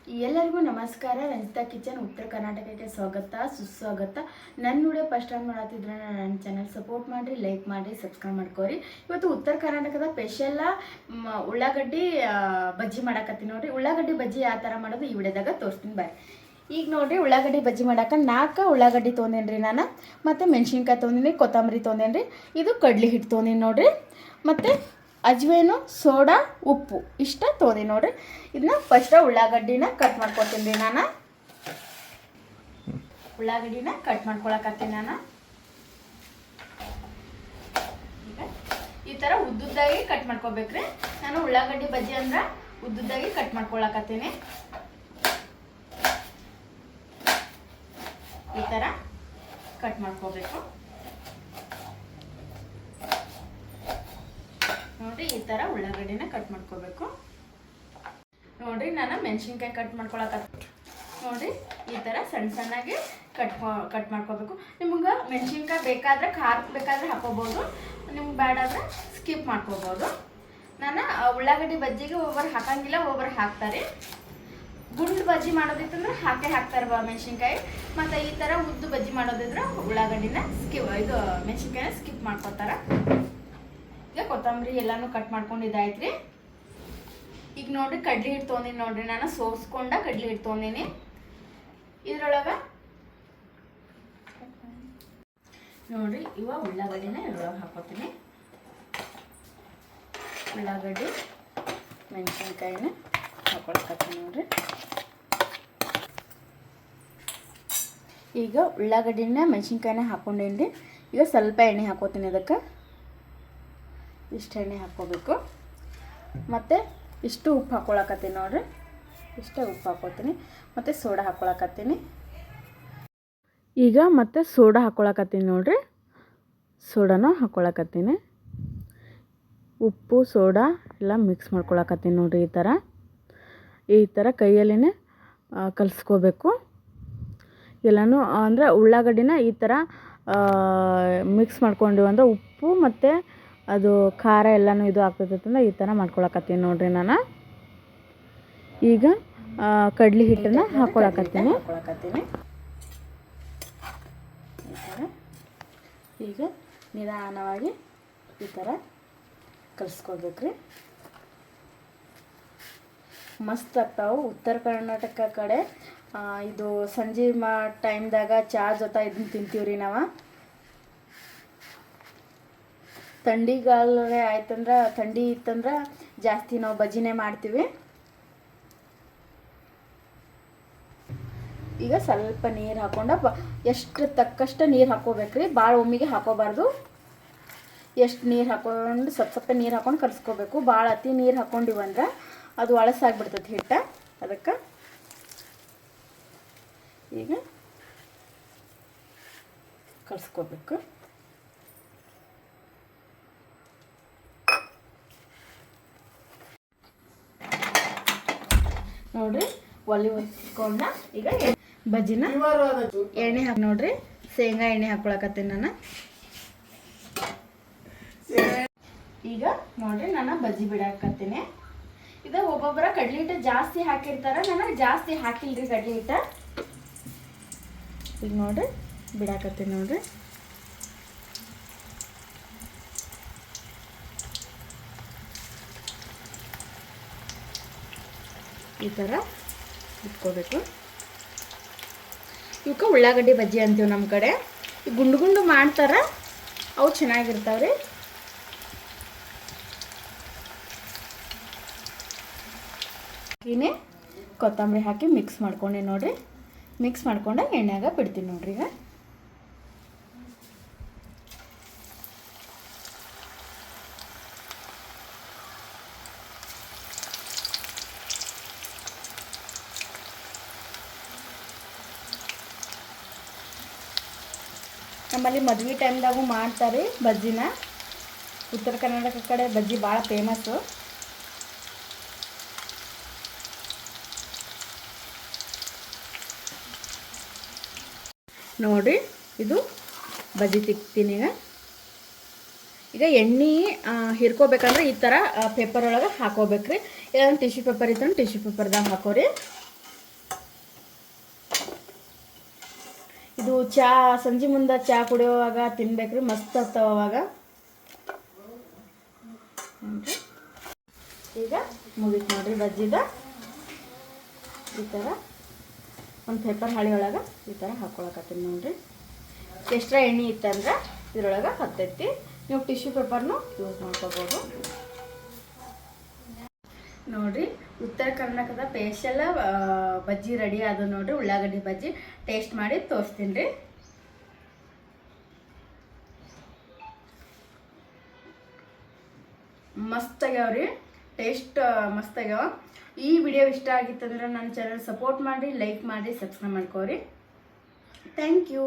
ಎಲ್ಲರಿಗೂ ನಮಸ್ಕಾರ. ರಂಜಿತಾ ಕಿಚನ್ ಉತ್ತರ ಕರ್ನಾಟಕಕ್ಕೆ ಸ್ವಾಗತ ಸುಸ್ವಾಗತ. ನನ್ನ ವಿಡಿಯೋ ಫಸ್ಟ್ ಟೈಮ್ ನೋಡತ್ತಿದ್ರೆ ನನ್ನ ಚಾನಲ್ ಸಪೋರ್ಟ್ ಮಾಡಿರಿ, ಲೈಕ್ ಮಾಡಿರಿ, ಸಬ್ಸ್ಕ್ರೈಬ್ ಮಾಡ್ಕೋರಿ. ಇವತ್ತು ಉತ್ತರ ಕರ್ನಾಟಕದ ಸ್ಪೆಷಲ್ ಉಳ್ಳಾಗಡ್ಡಿ ಬಜ್ಜಿ ಮಾಡಕತ್ತೀನಿ ನೋಡ್ರಿ. ಉಳ್ಳಾಗಡ್ಡಿ ಬಜ್ಜಿ ಯಾವ ಥರ ಮಾಡೋದು ಈ ವಿಡಿಯೋದಾಗ ತೋರಿಸ್ತೀನಿ ಬಾರಿ. ಈಗ ನೋಡಿರಿ, ಉಳ್ಳಾಗಡ್ಡಿ ಬಜ್ಜಿ ಮಾಡಕ್ಕೆ 4 ಉಳ್ಳಾಗಡ್ಡಿ ತೊಗೊಂಡೇನ್ರಿ ನಾನು. ಮತ್ತು ಮೆಣಸಿನ್ಕಾಯಿ ತೊಗೊಂಡಿನಿ, ಕೊತ್ತಂಬರಿ ತೊಗೊಂಡೇನ್ರಿ. ಇದು ಕಡ್ಲಿ ಹಿಟ್ಟು ತೊಗೊಂಡಿನಿ ನೋಡ್ರಿ. ಮತ್ತು ಅಜ್ವೇನು, ಸೋಡಾ, ಉಪ್ಪು ಇಷ್ಟ ತೊಗೊಂಡಿ ನೋಡ್ರಿ. ಇದನ್ನ ಫಸ್ಟ್ ಉಳ್ಳಾಗಡ್ಡಿನ ಕಟ್ ಮಾಡ್ಕೊತೀನಿ ರೀ ನಾನು. ಉಳ್ಳಾಗಡ್ಡಿನ ಕಟ್ ಮಾಡ್ಕೊಳಕತ್ತೀನಿ ನಾನು. ಈಗ ಈ ಥರ ಉದ್ದುದ್ದಾಗಿ ಕಟ್ ಮಾಡ್ಕೋಬೇಕ್ರಿ. ನಾನು ಉಳ್ಳಾಗಡ್ಡಿ ಬಜ್ಜಿ ಅಂದ್ರೆ ಉದ್ದುದ್ದಾಗಿ ಕಟ್ ಮಾಡ್ಕೊಳಕತ್ತೀನಿ. ಈ ಥರ ಕಟ್ ಮಾಡ್ಕೋಬೇಕು ನೋಡ್ರಿ. ಈ ಥರ ಉಳ್ಳಾಗಡ್ಡಿನ ಕಟ್ ಮಾಡ್ಕೋಬೇಕು ನೋಡ್ರಿ. ನಾನು ಮೆಣಸಿನ್ಕಾಯಿ ಕಟ್ ಮಾಡ್ಕೊಳಕತ್ತೀನಿ ನೋಡ್ರಿ. ಈ ಥರ ಸಣ್ಣ ಸಣ್ಣಗೆ ಕಟ್ ಮಾಡ್ಕೋಬೇಕು. ನಿಮ್ಗೆ ಮೆಣಸಿನ್ಕಾಯಿ ಬೇಕಾದ್ರೆ, ಖಾರಕ್ಕೆ ಬೇಕಾದ್ರೆ ಹಾಕೋಬೋದು, ನಿಮ್ಗೆ ಬೇಡಾದ್ರೆ ಸ್ಕಿಪ್ ಮಾಡ್ಕೋಬೋದು. ನಾನು ಉಳ್ಳಾಗಡ್ಡಿ ಬಜ್ಜಿಗೆ ಒಬ್ಬರು ಹಾಕಂಗಿಲ್ಲ, ಒಬ್ಬರು ಹಾಕ್ತಾರೆ. ಗುಂಡು ಬಜ್ಜಿ ಮಾಡೋದಿತ್ತಂದ್ರೆ ಹಾಕ್ತಾರೆ ಮೆಣಸಿನ್ಕಾಯಿ. ಮತ್ತು ಈ ಥರ ಉದ್ದು ಬಜ್ಜಿ ಮಾಡೋದಿದ್ರೆ ಉಳ್ಳಾಗಡ್ಡಿನ ಇದು ಮೆಣಸಿನ್ಕಾಯಿನ ಸ್ಕಿಪ್ ಮಾಡ್ಕೋತಾರೆ. ಈಗ ಕೊತ್ತಂಬರಿ ಎಲ್ಲಾನು ಕಟ್ ಮಾಡ್ಕೊಂಡಿದ್ದಾಯ್ತು ರೀ. ಈಗ ನೋಡ್ರಿ, ಕಡ್ಲಿ ಹಿಟ್ಟು ತೊಗೊಂಡಿನಿ ನೋಡ್ರಿ. ನಾನು ಸೋಸ್ಕೊಂಡ ಕಡ್ಲಿ ಹಿಟ್ಟು ತೊಗೊಂಡಿನಿ. ಇದ್ರೊಳಗೆ ನೋಡ್ರಿ, ಉಳ್ಳಾಗಡ್ಡಿನ ಇದ್ರೊಳಗೆ ಹಾಕೋತೀನಿ. ಉಳ್ಳಾಗಡ್ಡಿ ಮೆಣಸಿನ್ಕಾಯಿನ ಹಾಕೊಳಕತ್ತೀನಿ ನೋಡ್ರಿ. ಈಗ ಉಳ್ಳಾಗಡ್ಡಿನ ಮೆಣಸಿನ್ಕಾಯಿನ ಹಾಕೊಂಡೇನಿ. ಈಗ ಸ್ವಲ್ಪ ಎಣ್ಣೆ ಹಾಕೋತೀನಿ. ಅದಕ್ಕೆ ಇಷ್ಟು ಎಣ್ಣೆ ಹಾಕ್ಕೋಬೇಕು. ಮತ್ತು ಇಷ್ಟು ಉಪ್ಪು ಹಾಕ್ಕೊಳಕತ್ತೀನಿ ನೋಡ್ರಿ. ಇಷ್ಟೇ ಉಪ್ಪು ಹಾಕ್ಕೋತೀನಿ. ಮತ್ತು ಸೋಡಾ ಹಾಕ್ಕೊಳಕತ್ತೀನಿ. ಈಗ ಮತ್ತು ಸೋಡಾ ಹಾಕ್ಕೊಳಕತ್ತೀನಿ ನೋಡ್ರಿ. ಸೋಡಾನು ಹಾಕ್ಕೊಳಕತ್ತೀನಿ. ಉಪ್ಪು ಸೋಡಾ ಎಲ್ಲ ಮಿಕ್ಸ್ ಮಾಡ್ಕೊಳಕತ್ತೀನಿ ನೋಡ್ರಿ. ಈ ಥರ ಕೈಯಲ್ಲೇ ಕಲಿಸ್ಕೋಬೇಕು ಎಲ್ಲನೂ. ಅಂದರೆ ಉಳ್ಳಾಗಡ್ಡಿನ ಈ ಥರ ಮಿಕ್ಸ್ ಮಾಡ್ಕೊಂಡಿವಿ ಅಂದರೆ ಉಪ್ಪು ಮತ್ತು ಅದು ಖಾರ ಎಲ್ಲನೂ ಇದು ಆಗ್ತೈತಂದ್ರೆ ಈ ಥರ ಮಾಡ್ಕೊಳಕತ್ತೀನಿ ನೋಡ್ರಿ ನಾನು. ಈಗ ಕಡ್ಲಿ ಹಿಟ್ಟನ್ನು ಹಾಕ್ಕೊಳಕತ್ತೀನಿ. ಈ ಥರ ಈಗ ನಿಧಾನವಾಗಿ ಈ ಥರ ಕಲಿಸ್ಕೋಬೇಕ್ರಿ. ಮಸ್ತ್ ಆಗ್ತಾವೆ. ಉತ್ತರ ಕರ್ನಾಟಕ ಕಡೆ ಇದು ಸಂಜೆ ಟೈಮ್ದಾಗ ಚಾ ಜೊತೆ ಇದನ್ನ ತಿಂತೀವ್ರಿ ನಾವು. ಥಂಡಿಗಾಲ ಆಯ್ತಂದ್ರೆ, ಥಂಡಿ ಇತ್ತಂದ್ರೆ ಜಾಸ್ತಿ ನಾವು ಬಜ್ಜಿನೇ ಮಾಡ್ತೀವಿ. ಈಗ ಸ್ವಲ್ಪ ನೀರು ಹಾಕ್ಕೊಂಡು ಎಷ್ಟು ತಕ್ಕಷ್ಟು ನೀರು ಹಾಕ್ಕೋಬೇಕ್ರಿ. ಭಾಳ ಒಮ್ಮಿಗೆ ಹಾಕೋಬಾರ್ದು. ಎಷ್ಟು ನೀರು ಹಾಕ್ಕೊಂಡು ಸ್ವಲ್ಪ ನೀರು ಹಾಕ್ಕೊಂಡು ಕಲಿಸ್ಕೋಬೇಕು. ಭಾಳ ಅತಿ ನೀರು ಹಾಕ್ಕೊಂಡಿವಂದ್ರೆ ಅದು ಅಳಸಾಗ್ಬಿಡ್ತೈತಿ ಹಿಟ್ಟು. ಅದಕ್ಕೆ ಈಗ ಕಲಿಸ್ಕೋಬೇಕು. ನೋಡ್ರಿ, ಒಲೆ ಹೊತ್ಕೊಂಡ ಈಗ ಬಜ್ಜಿನ ಎಣ್ಣೆ ಹಾಕಿ ನೋಡ್ರಿ. ಶೇಂಗಾ ಎಣ್ಣೆ ಹಾಕ್ಕೊಳಕತ್ತೀನಿ ನಾನು. ಈಗ ನೋಡ್ರಿ, ನಾನು ಬಜ್ಜಿ ಬಿಡಾಕತ್ತೀನಿ. ಇದು ಒಬ್ಬೊಬ್ಬರ ಕಡ್ಲಿ ಹಿಟ್ಟು ಜಾಸ್ತಿ ಹಾಕಿರ್ತಾರೆ. ನಾನು ಜಾಸ್ತಿ ಹಾಕಿಲ್ರಿ ಕಡ್ಲಿ ಹಿಟ್ಟು. ಈಗ ನೋಡ್ರಿ, ಬಿಡಾಕತ್ತೀನಿ ನೋಡ್ರಿ. ಈ ಥರ ಇಟ್ಕೋಬೇಕು. ಇವಕ್ಕೆ ಉಳ್ಳಾಗಡ್ಡಿ ಬಜ್ಜಿ ಅಂತೀವಿ ನಮ್ಮ ಕಡೆ. ಈ ಗುಂಡು ಗುಂಡು ಮಾಡ್ತಾರೆ, ಅವು ಚೆನ್ನಾಗಿರ್ತಾವ್ರಿ. ಹಾಕಿನೇ ಕೊತ್ತಂಬರಿ ಹಾಕಿ ಮಿಕ್ಸ್ ಮಾಡ್ಕೊಂಡೆ ನೋಡ್ರಿ. ಮಿಕ್ಸ್ ಮಾಡ್ಕೊಂಡು ಎಣ್ಣೆಯಾಗ ಬಿಡ್ತೀನಿ ನೋಡ್ರಿ. ಈಗ ನಮ್ಮಲ್ಲಿ ಮದುವೆ ಟೈಮ್ದಾಗೂ ಮಾಡ್ತಾರೆ ಬಜ್ಜಿನ. ಉತ್ತರ ಕರ್ನಾಟಕ ಕಡೆ ಬಜ್ಜಿ ಭಾಳ ಫೇಮಸ್ಸು. ನೋಡಿರಿ, ಇದು ಬಜ್ಜಿ ತಿಕ್ತೀನಿ. ಈಗ ಎಣ್ಣೆ ಹಿರ್ಕೋಬೇಕಂದ್ರೆ ಈ ಥರ ಪೇಪರ್ ಒಳಗೆ ಹಾಕೋಬೇಕ್ರಿ. ಇಲ್ಲ ಟಿಶ್ಯೂ ಪೇಪರ್ ಇತ್ತು ಟಿಶ್ಯೂ ಪೇಪರ್ದಾಗ ಹಾಕೋರಿ. ಇದು ಚಾ ಸಂಜೆ ಮುಂದೆ ಚಾ ಕುಡಿಯೋವಾಗ ತಿನ್ಬೇಕ್ರಿ, ಮಸ್ತ್ ಆಗ್ತಾವ ಅವಾಗ. ನೋಡಿರಿ ಈಗ ಮುಗೀತು ನೋಡಿರಿ ಬಜ್ಜಿದ. ಈ ಥರ ಒಂದು ಪೇಪರ್ ಹಾಳಿ ಒಳಗೆ ಈ ಥರ ಹಾಕ್ಕೊಳಕತ್ತೀನಿ ನೋಡಿರಿ. ಎಕ್ಸ್ಟ್ರಾ ಎಣ್ಣೆ ಇತ್ತಂದ್ರೆ ಇದ್ರೊಳಗೆ ಹತ್ತೈತಿ. ನೀವು ಟಿಶ್ಯೂ ಪೇಪರ್ನು ಯೂಸ್ ಮಾಡ್ಕೋಬೋದು ನೋಡಿರಿ. ಉತ್ತರ ಕರ್ನಾಟಕದ ಸ್ಪೆಷಲ್ ಬಜ್ಜಿ ರೆಡಿ ಆದ ನೋಡಿರಿ, ಉಳ್ಳಾಗಡ್ಡಿ ಬಜ್ಜಿ. ಟೇಸ್ಟ್ ಮಾಡಿ ತೋರಿಸ್ತೀನಿ ರೀ. ಮಸ್ತ್ ಆಗ್ಯಾವ್ರಿ, ಟೇಸ್ಟ್ ಮಸ್ತ್ ಆಗ್ಯಾವ. ಈ ವಿಡಿಯೋ ಇಷ್ಟ ಆಗಿತ್ತಂದ್ರೆ ನನ್ನ ಚಾನಲ್ ಸಪೋರ್ಟ್ ಮಾಡಿ, ಲೈಕ್ ಮಾಡಿ, ಸಬ್ಸ್ಕ್ರೈಬ್ ಮಾಡ್ಕೋರಿ. Thank you.